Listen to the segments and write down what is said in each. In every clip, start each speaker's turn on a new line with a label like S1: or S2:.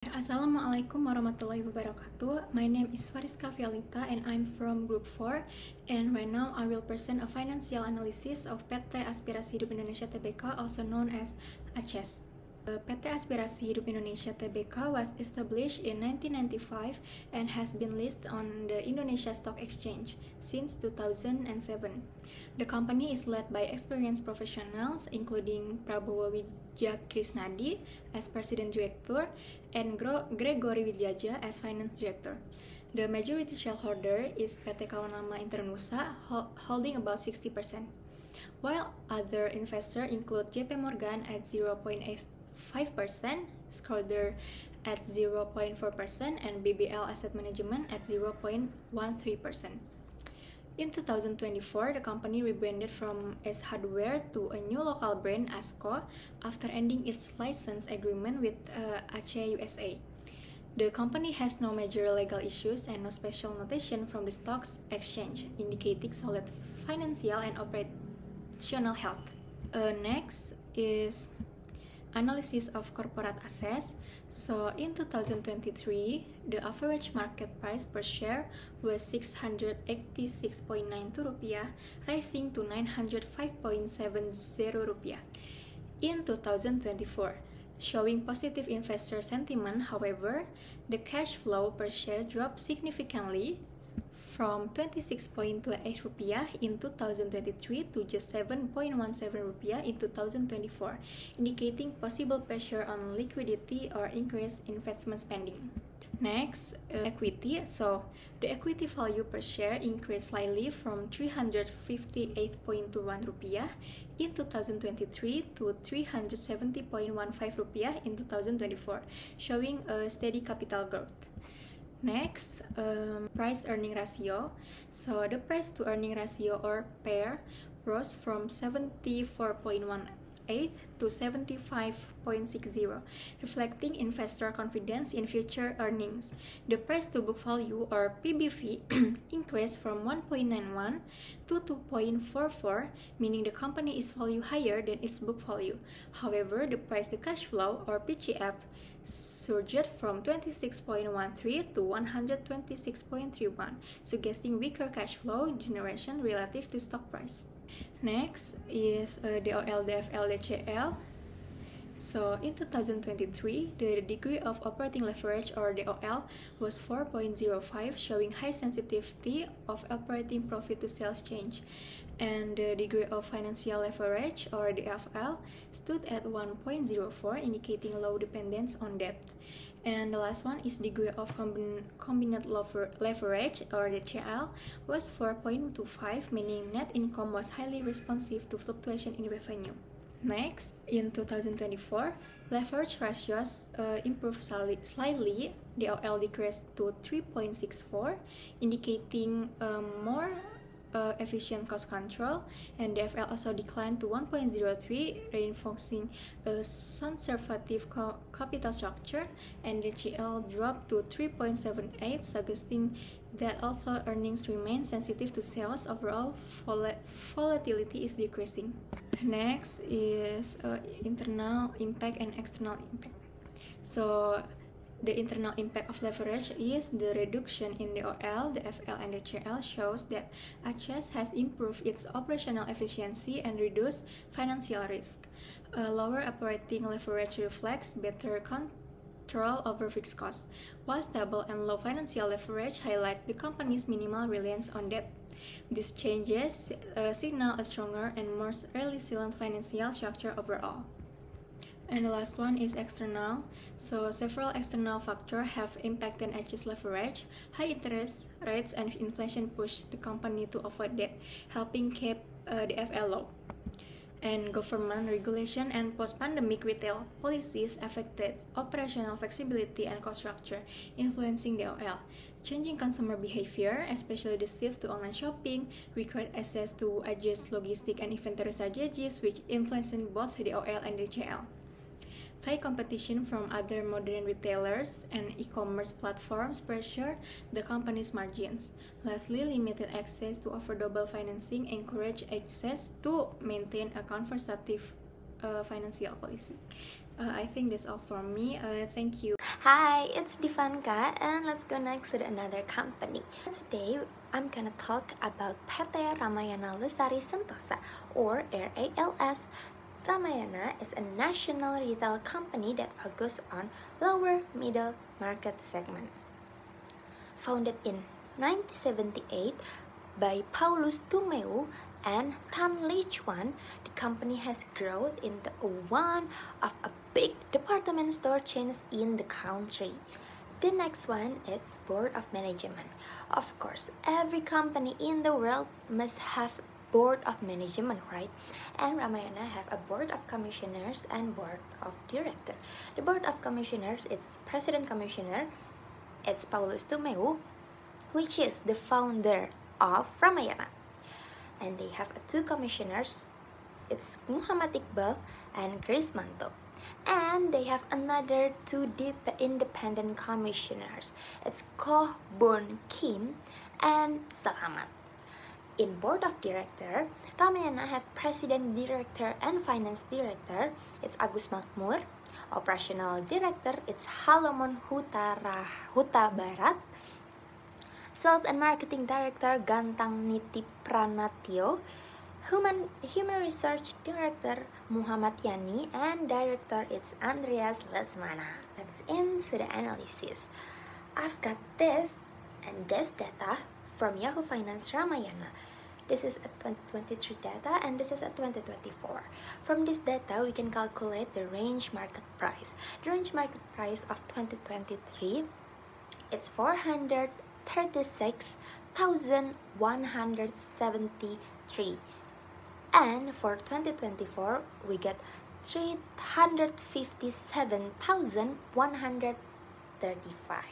S1: Assalamualaikum warahmatullahi wabarakatuh. My name is Fariska Fialita and I'm from Group 4. And right now I will present a financial analysis of PT Aspirasi Hidup Indonesia Tbk, also known as ACES. PT Aspirasi Hidup Indonesia Tbk was established in 1995 and has been listed on the Indonesia Stock Exchange since 2007. The company is led by experienced professionals including Prabowo Wijakrisnadi as President Director and Gregory Widjaja as Finance Director. The majority shareholder is PT Kawan Lama Internusa, holding about 60%, while other investors include JP Morgan at 0.85%, Schroder at 0.4%, and BBL Asset Management at 0.13%. In 2024, the company rebranded from Ace Hardware to a new local brand, ASCO, after ending its license agreement with Aceh USA. The company has no major legal issues and no special notation from the stock exchange, indicating solid financial and operational health. Next is analysis of corporate assets. So in 2023, the average market price per share was 686.92 rupiah, rising to 905.70 rupiah. In 2024, showing positive investor sentiment, however, the cash flow per share dropped significantly from 26.28 rupiah in 2023 to just 7.17 rupiah in 2024, indicating possible pressure on liquidity or increased investment spending. Next, equity. So, the equity value per share increased slightly from 358.21 rupiah in 2023 to 370.15 rupiah in 2024, showing a steady capital growth. Next, price earning ratio. So the price to earning ratio or PER rose from 74.18 to 75.60, reflecting investor confidence in future earnings. The price to book value or PBV increased from 1.91 to 2.44, meaning the company is value higher than its book value. However, the price to cash flow or PCF surged from 26.13 to 126.31, suggesting weaker cash flow generation relative to stock price. Next is DOL, DFL, DCL. So in 2023, the degree of operating leverage or DOL was 4.05, showing high sensitivity of operating profit to sales change. And the degree of financial leverage or DFL stood at 1.04, indicating low dependence on debt. And the last one is degree of combined leverage or DCL was 4.25, meaning net income was highly responsive to fluctuation in revenue. Next, in 2024, leverage ratios improved slightly. DOL decreased to 3.64, indicating more efficient cost control, and DFL also declined to 1.03, reinforcing a conservative capital structure, and DCL dropped to 3.78, suggesting that although earnings remain sensitive to sales, overall volatility is decreasing. Next is internal impact and external impact. So the internal impact of leverage is the reduction in DOL, DFL, and DCL shows that ACES has improved its operational efficiency and reduced financial risk. Lower operating leverage reflects better control over fixed costs, while stable and low financial leverage highlights the company's minimal reliance on debt. These changes signal a stronger and more resilient financial structure overall. And the last one is external. So several external factors have impacted ACES leverage. High interest rates and inflation pushed the company to avoid debt, helping keep the FL low. And government regulation and post-pandemic retail policies affected operational flexibility and cost structure, influencing DOL. Changing consumer behavior, especially the shift to online shopping, required access to adjust logistic and inventory strategies, which influenced both DOL and DCL. High competition from other modern retailers and e-commerce platforms pressure the company's margins. Lastly, limited access to affordable financing encourage ACES to maintain a conservative financial policy. I think that's all from me. Thank you.
S2: Hi, it's Divanka and let's go next to another company. Today, I'm gonna talk about PT Ramayana Lestari Sentosa or RALS. Ramayana is a national retail company that focuses on lower middle market segment. Founded in 1978 by Paulus Tumeu and Tan Li Chuan, the company has grown into one of a big department store chains in the country. The next one is Board of Management. Of course, every company in the world must have Board of Management, right? And Ramayana have a Board of Commissioners and Board of Directors. The Board of Commissioners, it's President Commissioner, it's Paulus Tumeu, which is the founder of Ramayana. And they have two commissioners, it's Muhammad Iqbal and Chris Manto. And they have another two independent commissioners, it's Ko Bon Kim and Salamat. In Board of Director, Ramayana have President, Director, and Finance Director, it's Agus Makmur. Operational Director, it's Halomon Huta Barat. Sales and Marketing Director, Gantang Niti Pranatyo. Human Research Director, Muhammad Yani, and Director, it's Andreas Lesmana. Let's into the analysis. I've got this and this data from Yahoo Finance Ramayana. This is a 2023 data and this is a 2024. From this data, we can calculate the range market price. The range market price of 2023, it's 436,173. And for 2024, we get 357,135.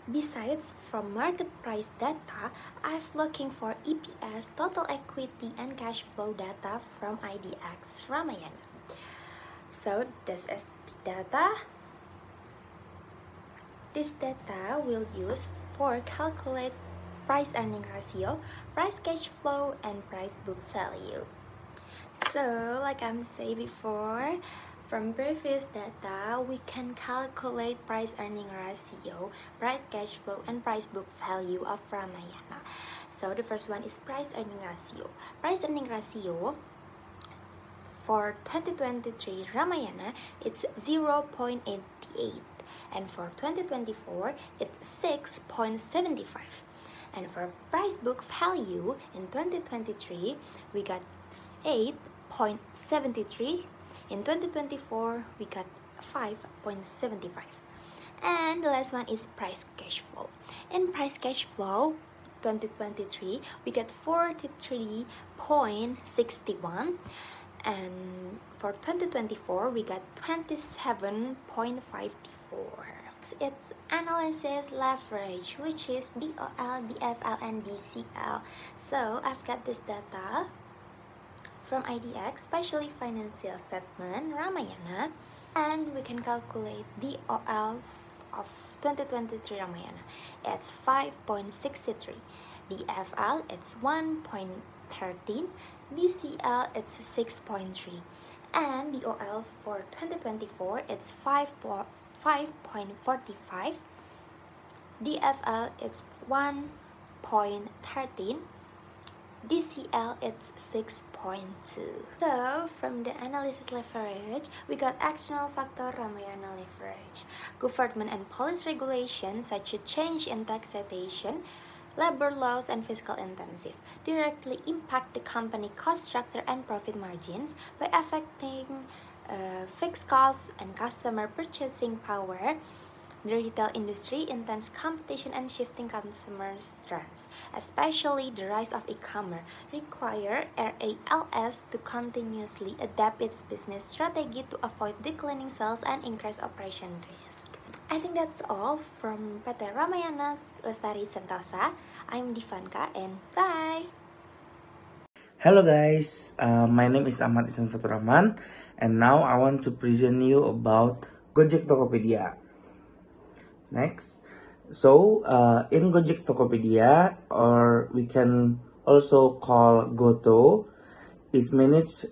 S2: Besides, from market price data, I'm looking for EPS, total equity, and cash flow data from IDX Ramayana. So this is data. This data we'll use for calculate price earning ratio, price cash flow, and price book value. So like I'm saying before, from previous data, we can calculate price earning ratio, price cash flow, and price book value of Ramayana. So the first one is price earning ratio. Price earning ratio for 2023 Ramayana, it's 0.88. And for 2024, it's 6.75. And for price book value in 2023, we got 8.73. In 2024, we got 5.75. And the last one is price cash flow. In price cash flow, 2023, we got 43.61. And for 2024, we got 27.54. It's analysis leverage, which is DOL, DFL, and DCL. So I've got this data from IDX, especially financial statement Ramayana, and we can calculate DOL of 2023 Ramayana. It's 5.63. DFL, it's 1.13. DCL, it's 6.3. And DOL for 2024, it's 5.45. DFL, it's 1.13. DCL, it's 6.2. So from the analysis leverage, we got external factor Ramayana leverage. Government and policy regulations such as change in taxation, labor laws, and fiscal intensive directly impact the company cost structure and profit margins by affecting fixed costs and customer purchasing power. The retail industry intense competition and shifting consumer trends, especially the rise of e-commerce, require RALS to continuously adapt its business strategy to avoid declining sales and increase operation risk. I think that's all from PT Ramayana Lestari Sentosa. I'm Divanka and bye!
S3: Hello guys, my name is Ahmad Ihsan Faturrahman, and now I want to present you about Gojek Tokopedia. Next, so in Gojek Tokopedia, or we can also call Goto, is managed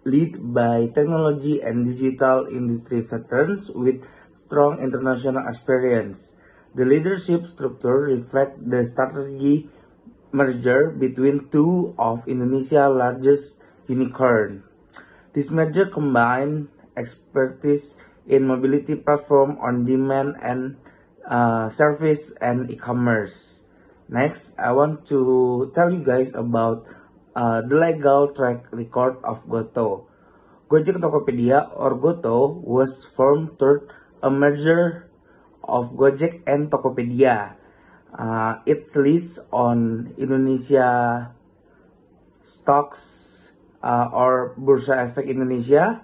S3: led by technology and digital industry veterans with strong international experience. The leadership structure reflects the strategy merger between two of Indonesia's largest unicorns. This merger combined expertise in mobility platform, on-demand and service and e-commerce. Next, I want to tell you guys about the legal track record of Goto. Gojek Tokopedia or Goto was formed through a merger of Gojek and Tokopedia. It's listed on Indonesia stocks or Bursa Efek Indonesia.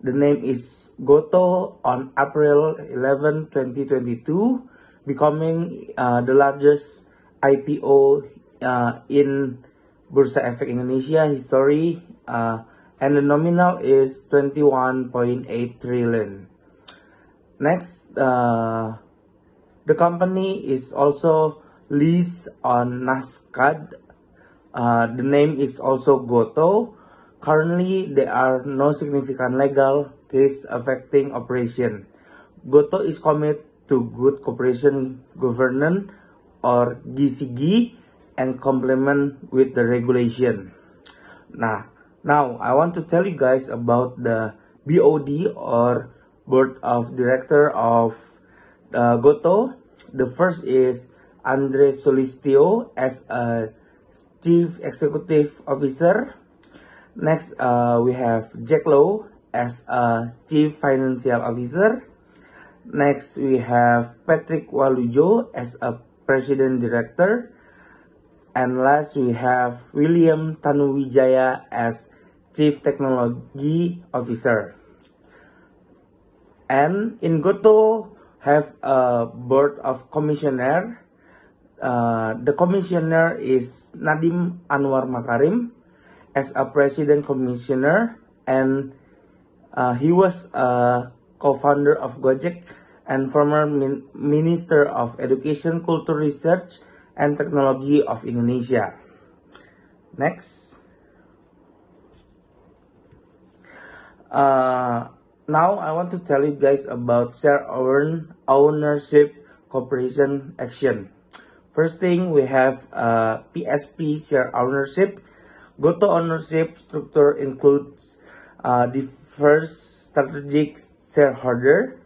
S3: The name is Goto on April 11, 2022, becoming the largest IPO in Bursa Efek Indonesia history, and the nominal is 21.8 trillion. Next, the company is also listed on Nasdaq. The name is also Goto. Currently, there are no significant legal case affecting operation. Goto is committed to good corporation governance or GCG and complement with the regulation. Now I want to tell you guys about the BOD or Board of Director of Goto. The first is Andre Solistio as a Chief Executive Officer. Next, we have Jack Low as a Chief Financial Officer. Next, we have Patrick Walujo as a President Director. And last, we have William Tanuwijaya as Chief Technology Officer. And in Goto, have a board of commissioner. The commissioner is Nadim Anwar Makarim as a President Commissioner, and he was a co-founder of Gojek and former Minister of Education, Culture, Research, and Technology of Indonesia. Next. Now I want to tell you guys about share ownership cooperation action. First thing, we have PSP share ownership. Goto ownership structure includes the first strategic shareholder.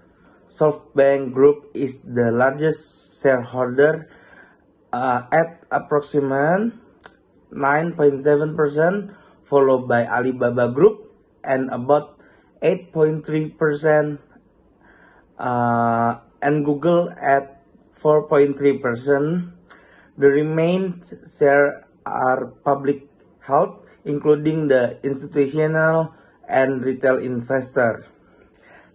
S3: SoftBank Group is the largest shareholder at approximately 9.7%, followed by Alibaba Group and about 8.3%, and Google at 4.3%. The remaining shares are public held, including the institutional and retail investor.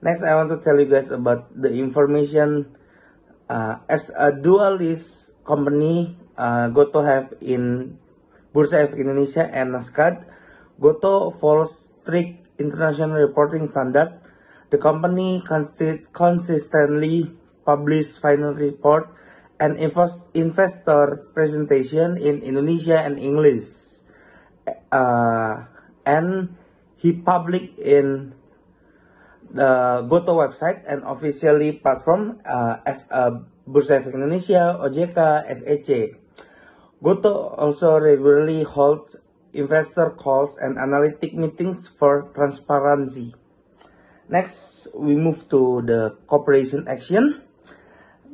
S3: Next, I want to tell you guys about the information. As a dual list company, Goto have in Bursa Efek Indonesia and Nasdaq. Goto follows strict international reporting standard. The company consistently publish final report and investor presentation in Indonesia and English. And he published in the Goto website and officially platform as a Bursa Efek Indonesia, OJK, SEC. Goto also regularly holds investor calls and analytic meetings for transparency. Next, we move to the cooperation action.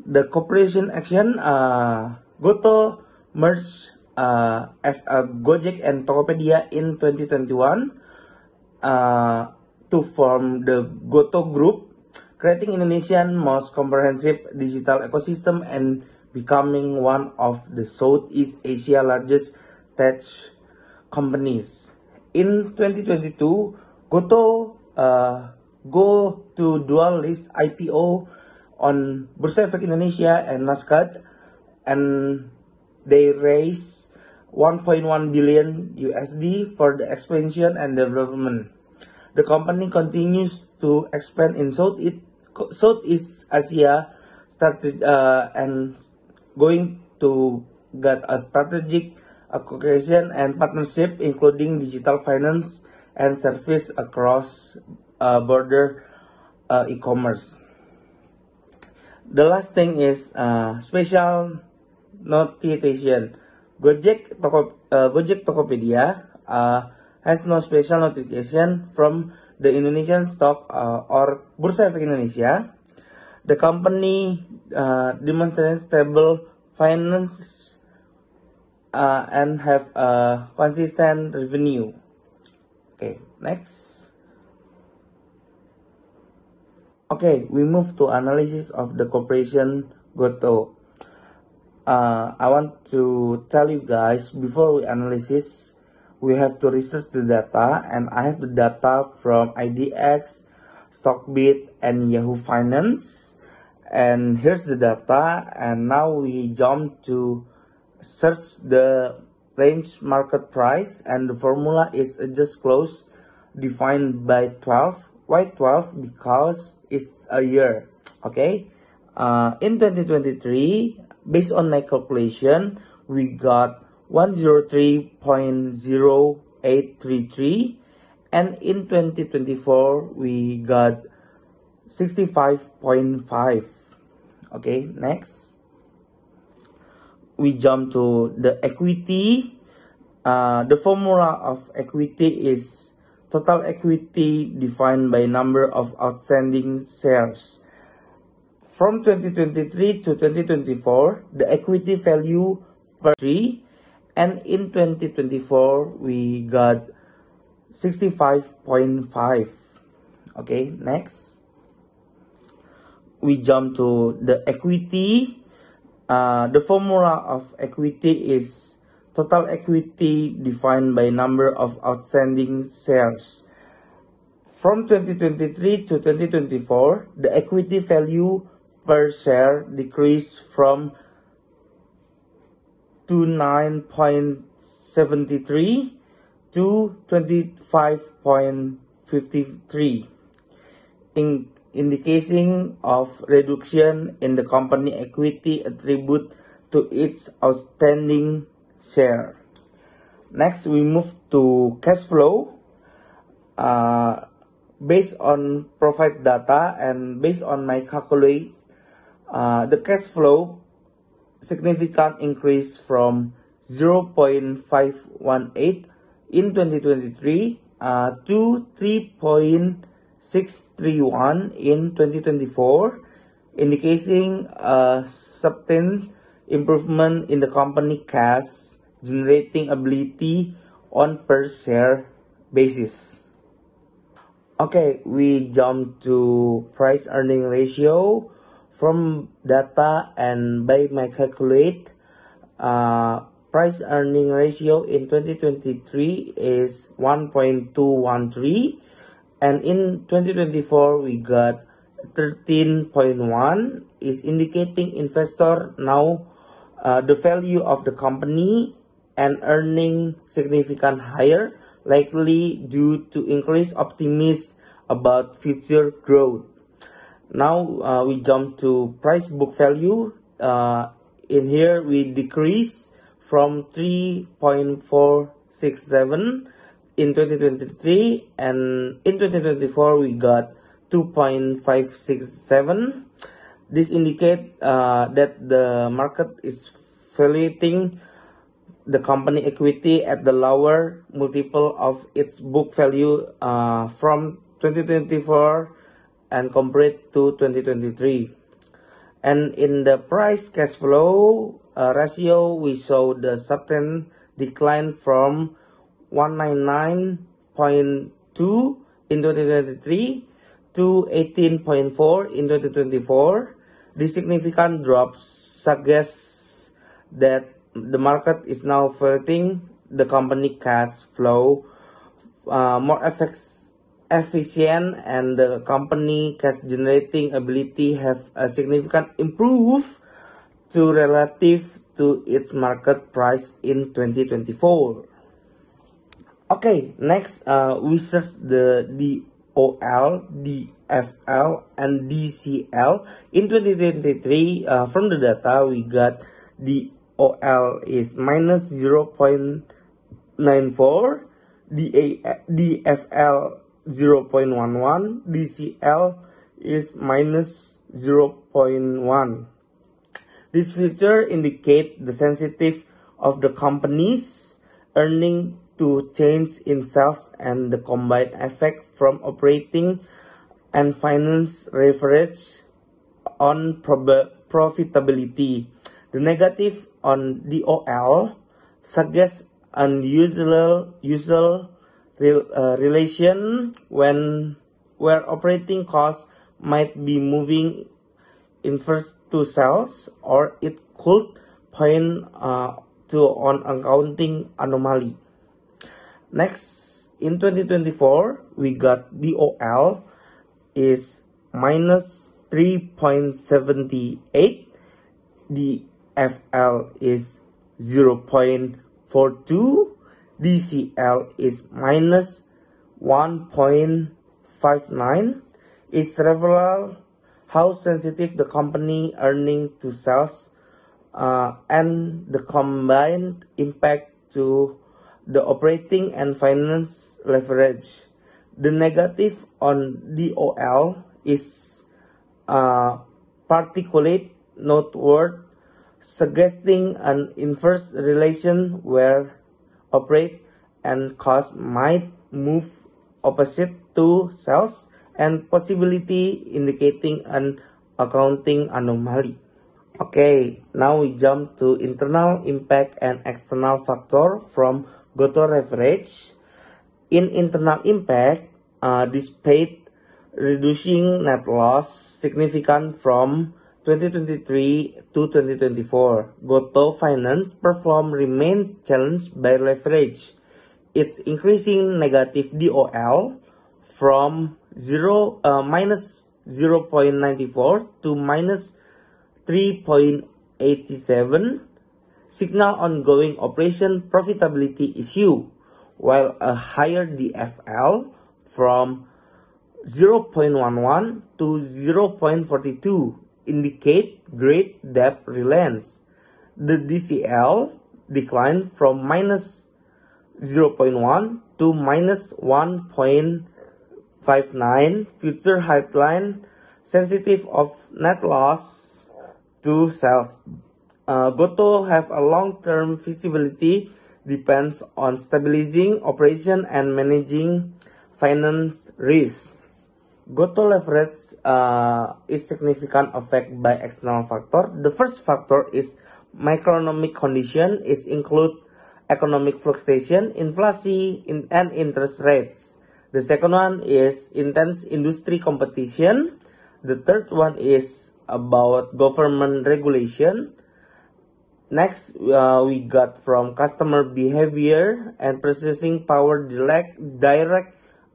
S3: The cooperation action, Goto merged as a Gojek and Tokopedia in 2021 to form the Goto Group, creating Indonesia's most comprehensive digital ecosystem and becoming one of the Southeast Asia's largest tech companies. In 2022, Goto go to dual list IPO on Bursa Efek Indonesia and Nasdaq, and they raised 1.1 billion USD for the expansion and development. The company continues to expand in Southeast Asia, and going to get a strategic acquisition and partnership, including digital finance and service across border e-commerce. The last thing is special notification. Gojek Tokopedia has no special notification from the Indonesian stock or Bursa Efek Indonesia. The company demonstrates stable finance and have consistent revenue. Okay, next. Okay, we move to analysis of the corporation Gotoh. I want to tell you guys, before we analysis, we have to research the data, and I have the data from IDX, Stockbit, and Yahoo Finance. And here's the data, and now we jump to search the range market price, and the formula is adjust close defined by 12. Why 12? Because it's a year. Okay, in 2023, based on my calculation, we got 103.0833, and in 2024 we got 65.5. Okay, next we jump to the equity. The formula of equity is total equity defined by number of outstanding shares. From 2023 to 2024, the equity value per 3, and in 2024 we got 65.5. Okay, next we jump to the equity. The formula of equity is total equity defined by number of outstanding shares. From 2023 to 2024, the equity value per share decreased from 29.73 to 25.53, indicating of reduction in the company equity attribute to its outstanding share. Next, we move to cash flow. Based on profit data and based on my calculate, the cash flow significant increase from 0.518 in 2023 to 3.631 in 2024, indicating a substantial improvement in the company cash generating ability on per share basis. Okay, we jump to price earning ratio. From data and by my calculate, price earning ratio in 2023 is 1.213, and in 2024 we got 13.1, is indicating investor now the value of the company and earning significant higher, likely due to increased optimism about future growth. Now we jump to price book value. In here we decrease from 3.467 in 2023, and in 2024 we got 2.567. This indicates that the market is valuing the company equity at the lower multiple of its book value from 2024 and compared to 2023. And in the price cash flow ratio, we saw the sudden decline from 199.2 in 2023 to 18.4 in 2024. This significant drop suggests that the market is now valuing the company cash flow more efficient, and the company cash generating ability have a significant improve to relative to its market price in 2024. Okay, next we search the DOL, DFL, and DCL. In 2023, from the data we got DOL is minus 0.94, DFL 0.11, DCL is minus 0.11. 0.1. This feature indicates the sensitive of the company's earning to change in sales and the combined effect from operating and finance leverage on profitability. The negative on DOL suggests an usual relation where operating costs might be moving inverse to sales, or it could point to an accounting anomaly. Next, in 2024, we got DOL is minus 3.78, DFL is 0.42, DCL is minus 1.59. It's reveal how sensitive the company earning to sales and the combined impact to the operating and finance leverage. The negative on DOL is particularly noteworthy, suggesting an inverse relation where operate and cost might move opposite to sales, and possibility indicating an accounting anomaly. Okay, now we jump to internal impact and external factor from GoTo leverage. In internal impact, despite reducing net loss significant from 2023 to 2024, GoTo Finance performance remains challenged by leverage. It's increasing negative DOL from minus 0.94 to minus 3.87, signal ongoing operation profitability issue, while a higher DFL from 0.11 to 0.42 indicate great debt reliance. The DCL declined from minus 0.1 to minus 1.59, future headline sensitive of net loss to sales. GoTo have a long-term visibility, depends on stabilizing operation and managing finance risk. GoTo leverage is significant affected by external factor. The first factor is macroeconomic condition, is include economic fluctuation, inflation, and interest rates. The second one is intense industry competition. The third one is about government regulation. Next, we got from customer behavior and purchasing power direct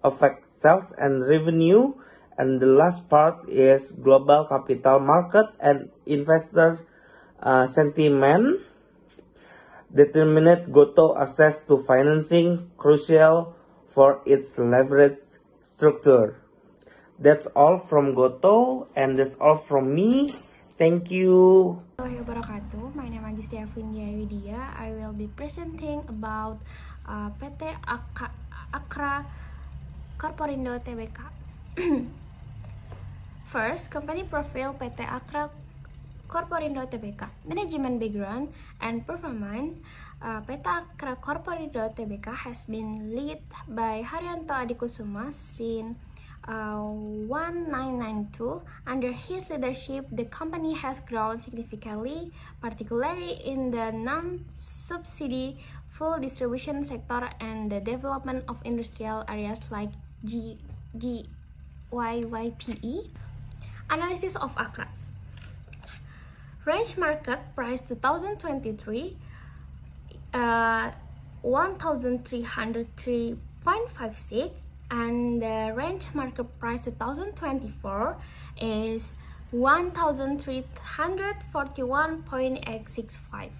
S3: affect sales and revenue. And the last part is global capital market and investor sentiment. Determinate GoTo access to financing crucial for its leverage structure. That's all from GoTo, and that's all from me. Thank you.
S2: Assalamualaikum warahmatullahi wabarakatuh. My name is Magister Afinia Widya. I will be presenting about PT Akra Corporindo Tbk. First, company profile PT Akra Corporindo Tbk. Management background and performance. PT Akra Corporindo Tbk has been led by Haryanto Adikusuma since 1992. Under his leadership, the company has grown significantly, particularly in the non-subsidy full distribution sector and the development of industrial areas like GYYPE. Analysis of Akra. Range market price 2023 1,303.56, and the range market price 2024 is 1,341.865.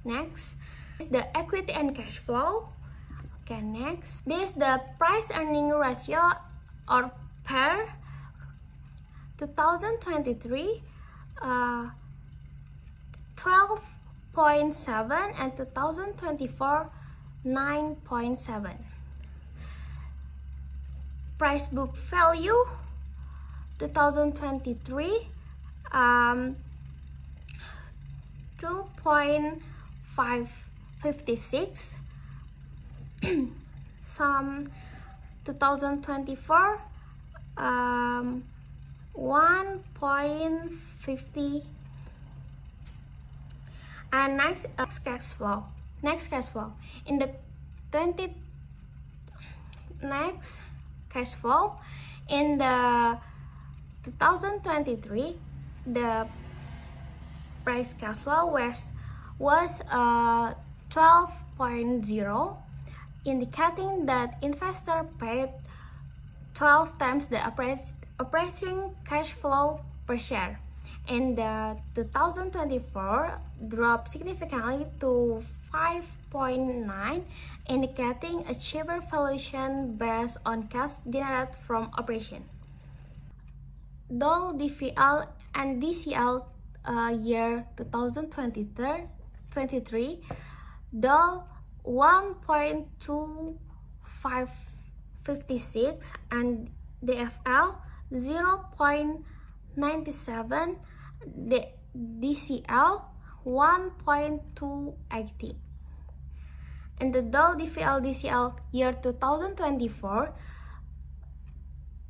S2: Next is the equity and cash flow. Okay, next this is the price earning ratio or per 2023 12.7 and 2024 9.7. Price book value 2023 2.556. Some 2024 1.50. And next cash flow. In the next cash flow in the 2023, the price cash flow was 12.0, indicating that investor paid 12 times the operating cash flow per share. And the 2024 dropped significantly to 5.9, indicating a cheaper valuation based on cash generated from operation. DOL, DVL, and DCL year 2023, DOL 1.2556 and DFL 0.97, the DCL 1.280. And the DOL, DVL, DCL year 2024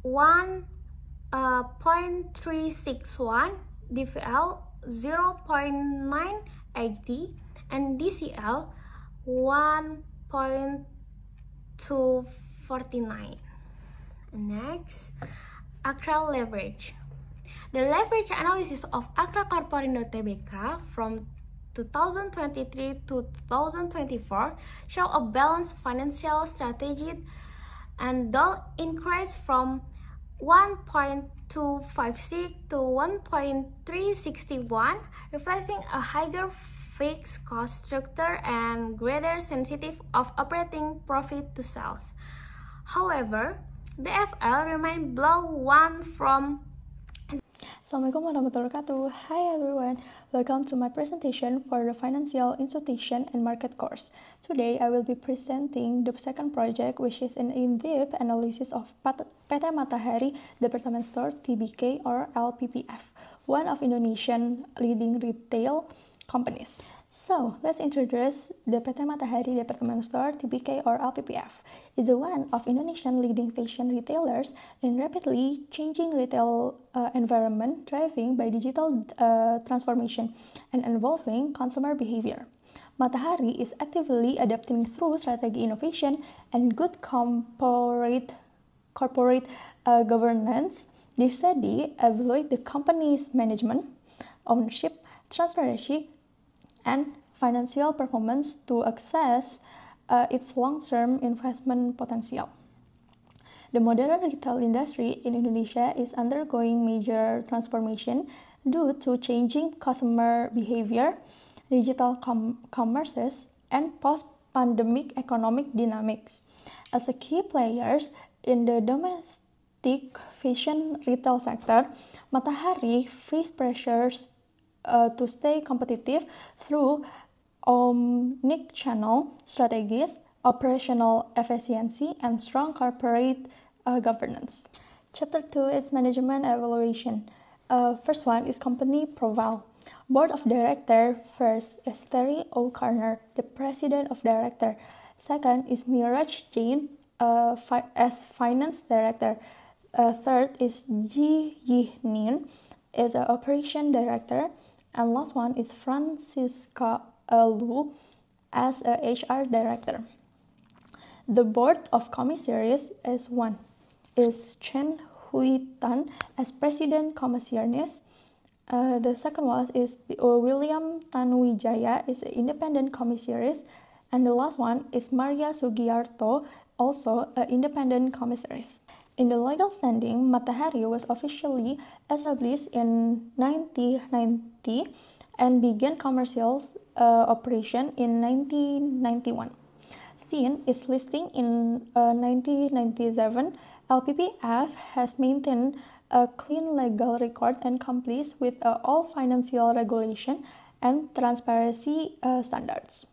S2: 1.361, DVL 0.980, and DCL 1.249. Next, Akra leverage. The leverage analysis of Akra Corporindo Tbk from 2023 to 2024 show a balanced financial strategy, and DOL increased from 1.256 to 1.361, reflecting a higher fixed cost structure and greater sensitivity of operating profit to sales. However, the FL remained below 1 from.
S4: Assalamualaikum warahmatullahi wabarakatuh. Hi everyone, welcome to my presentation for the Financial Institution and Market course. Today I will be presenting the second project, which is an in-depth analysis of PT Matahari Department Store Tbk or LPPF, one of Indonesian leading retail companies. So, let's introduce the PT Matahari Department Store Tbk or LPPF. It's one of Indonesian leading fashion retailers in rapidly changing retail environment driven by digital transformation and evolving consumer behavior. Matahari is actively adapting through strategy innovation and good corporate governance. They study, evaluate the company's management, ownership, transparency, and financial performance to access its long-term investment potential. The modern retail industry in Indonesia is undergoing major transformation due to changing customer behavior, digital commerces, and post-pandemic economic dynamics. As a key players in the domestic fashion retail sector, Matahari face pressures to stay competitive through omnichannel strategies, operational efficiency, and strong corporate governance. Chapter 2 is management evaluation. First one is company profile. Board of Director. First is Terry O'Connor, the President of Director. Second is Niraj Jain as Finance Director. Third is Ji Yi Nin as an Operation Director. And last one is Francisca Lu as a HR Director. The Board of Commissaries is one is Chen Hui Tan as President Commissaries. The second one is William Tanuwijaya is an Independent Commissaries. And the last one is Maria Sugiarto, also an Independent Commissaries. In the legal standing, Matahari was officially established in 1990 and began commercial operation in 1991. Since its listing in 1997, LPPF has maintained a clean legal record and complies with all financial regulation and transparency standards.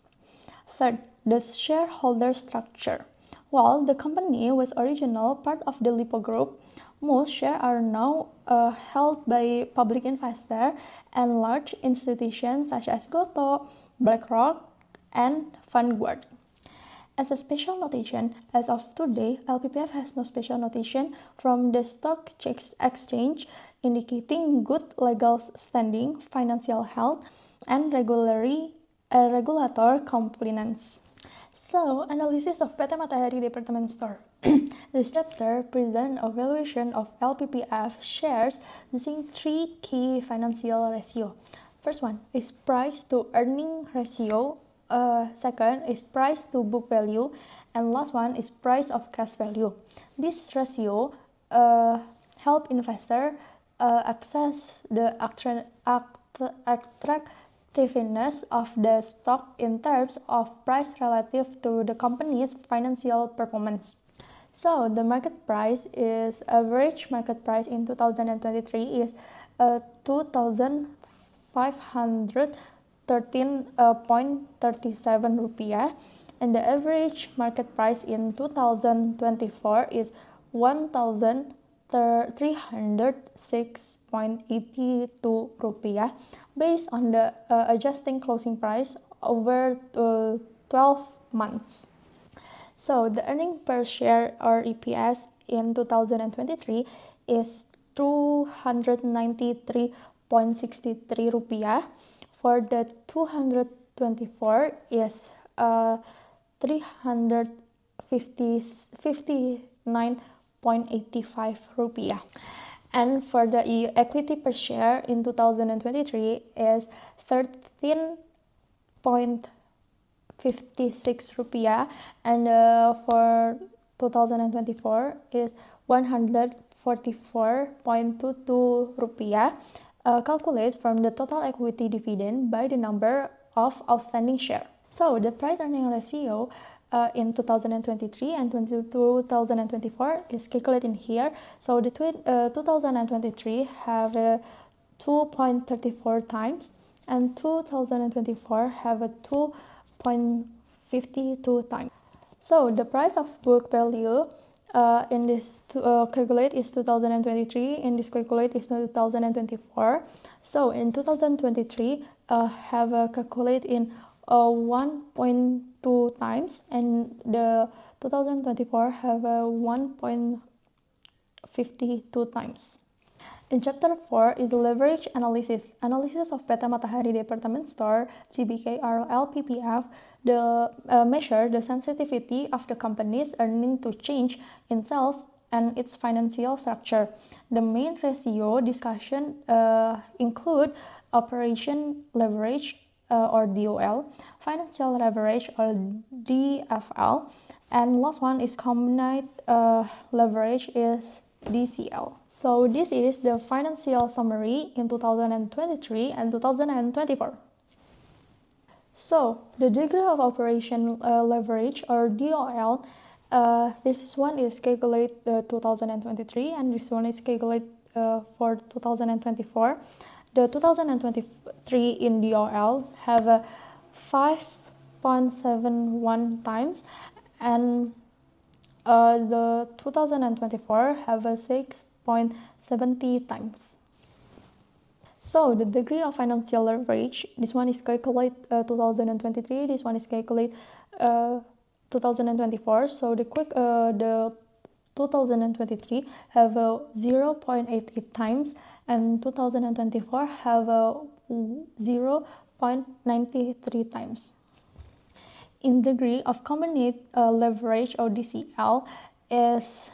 S4: Third, the shareholder structure. While the company was originally part of the Lipo Group, Most shares are now held by public investors and large institutions such as Gotoh, BlackRock, and Vanguard. As a special notation, as of today, LPPF has no special notation from the stock exchange indicating good legal standing, financial health, and regulatory compliance. So, analysis of PT Matahari Department Store. This chapter presents a valuation of LPPF shares using three key financial ratios. First one is price to earning ratio. Second is price to book value, and last one is price of cash value. This ratio help investor access the attractiveness of the stock in terms of price relative to the company's financial performance. So the market price is average market price in 2023 is 2,513.37 rupiah, and the average market price in 2024 is 1,306.82 rupiah based on the adjusting closing price over 12 months. So the earning per share or EPS in 2023 is 293.63 rupiah. For the 224 is 359.85 rupiah. And for the equity per share in 2023 is 13.56 rupiah, and for 2024 is 144.22 rupiah. Calculate from the total equity dividend by the number of outstanding shares. So the price earning ratio in 2023 and 2024 is calculated in here. So the 2023 have 2.34 times, and 2024 have a 2.52 times. So the price of book value in this calculate is 2023, in this calculate is 2024. So in 2023 have a calculate in 1.2 times, and the 2024 have a 1.52 times. In chapter 4 is leverage analysis. Analysis of PT Matahari Department Store, CBK or LPPF, measure the sensitivity of the company's earning to change in sales and its financial structure. The main ratio discussion include operation leverage or DOL, financial leverage or DFL, and last one is combined leverage is DCL. So this is the financial summary in 2023 and 2024. So the degree of operation leverage or DOL, this one is calculated 2023 and this one is calculated for 2024. The 2023 in DOL have a 5.71 times, and the 2024 have a 6.70 times. So the degree of financial leverage, this one is calculated 2023, this one is calculated 2024. So the 2023 have a 0.88 times, and 2024 have a 0.93 times. In degree of combined leverage or DCL is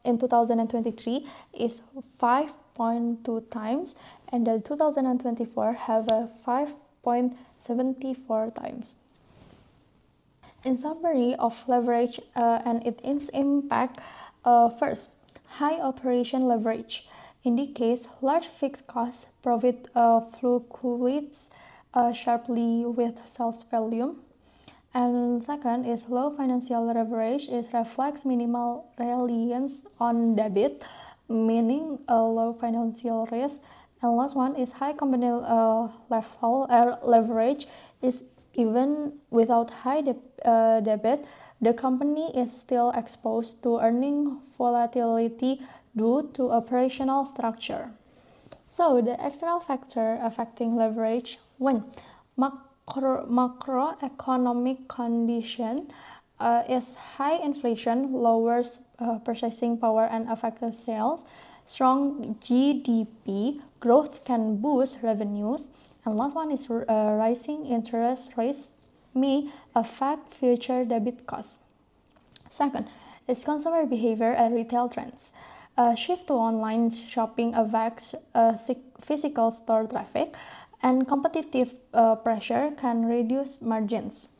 S4: in 2023 is 5.2 times, and the 2024 have a 5.74 times. In summary of leverage and its impact, first, high operation leverage indicates large fixed cost profit fluctuates sharply with sales volume. And second is low financial leverage. It reflects minimal reliance on debit, meaning a low financial risk. And last one is high company level leverage. Is even without high debit, the company is still exposed to earning volatility due to operational structure. So, the external factor affecting leverage: 1. Macroeconomic condition is high inflation lowers purchasing power and affects sales. Strong GDP growth can boost revenues. And last one is rising interest rates may affect future debit costs. Second is consumer behavior and retail trends. A shift to online shopping affects physical store traffic, and competitive pressure can reduce margins.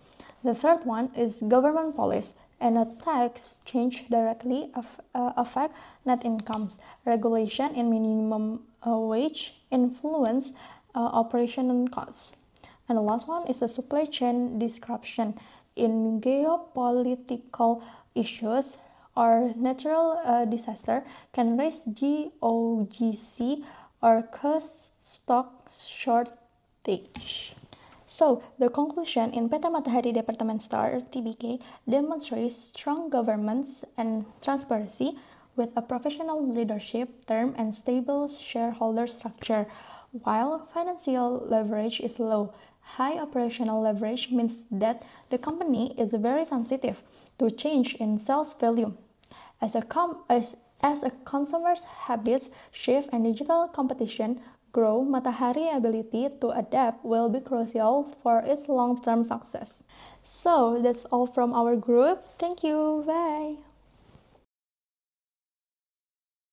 S4: The third one is government policy, and a tax change directly affect net incomes. Regulation and minimum wage influence operational costs. And the last one is a supply chain disruption. In geopolitical issues or natural disaster can raise GOGC or cause stock shortage. So, the conclusion in PT Matahari Department Store (TBK) demonstrates strong governance and transparency with a professional leadership term and stable shareholder structure. While financial leverage is low, high operational leverage means that the company is very sensitive to change in sales volume. As a consumer's habits shift and digital competition grow, Matahari's ability to adapt will be crucial for its long-term success. So that's all from our group. Thank you. Bye.